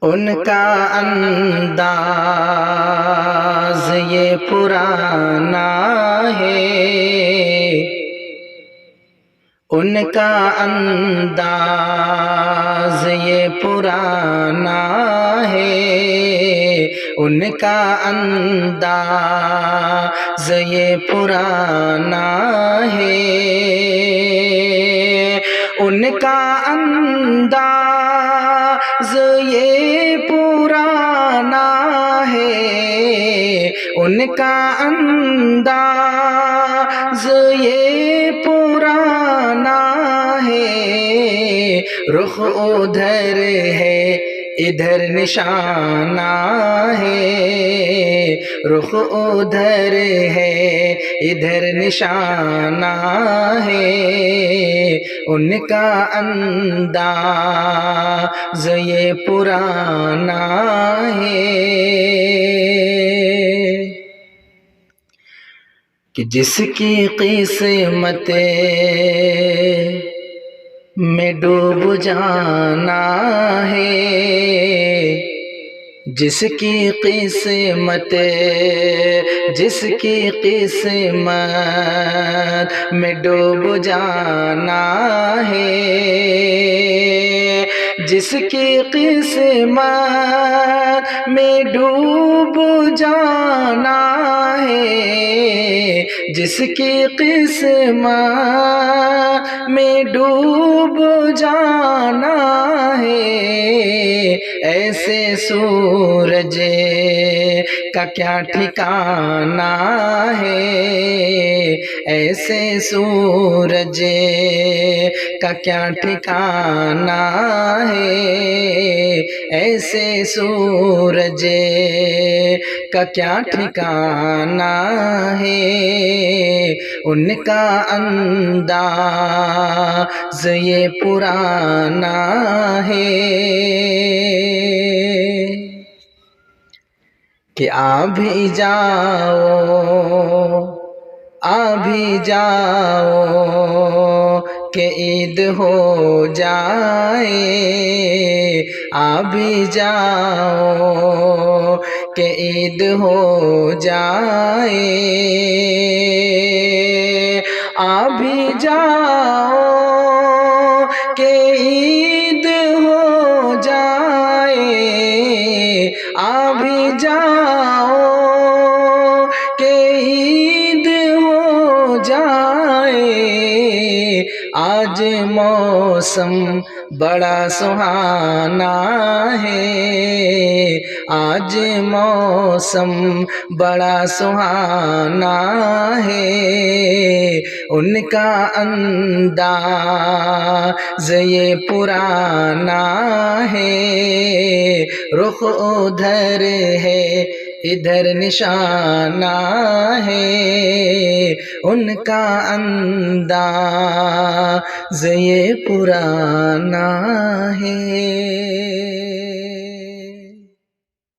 ان کا انداز یہ پرانا ہے، ان کا انداز یہ پرانا ہے، ان کا انداز یہ پرانا ہے، ان کا انداز یہ پرانا ہے، ان کا انداز یہ پرانا ہے، رخ ادھر ہے ادھر نشانہ ہے، رخ ادھر ہے ادھر نشانہ ہے، ان کا انداز یہ پرانا ہے کہ جس کی قسمت میں ڈوب جانا ہے، جس کی قسمت میں ڈوب جانا ہے، جس کی قسمت میں ڈوب جانا ہے، جس کی قسمت میں ڈوب جانا ہے، ایسے سورج کا کیا ٹھکانہ ہے، ایسے سورج کا کیا ٹھکانہ ہے، ایسے سورج کا کیا ٹھکانہ ہے، ان کا انداز یہ پرانا ہے کہ آ بھی جاؤ کہ عید ہو جائے، آ بھی جاؤ کہ عید ہو جائے، آ بھی جاؤ کہ عید ہو جائے، آ بھی جاؤ کہ عید ہو جائے، آج موسم بڑا سہانا ہے، آج موسم بڑا سہانا ہے، ان کا انداز یہ پرانا ہے، رخ ادھر ہے ادھر نشانہ ہے، ان کا انداز یہ پرانا ہے۔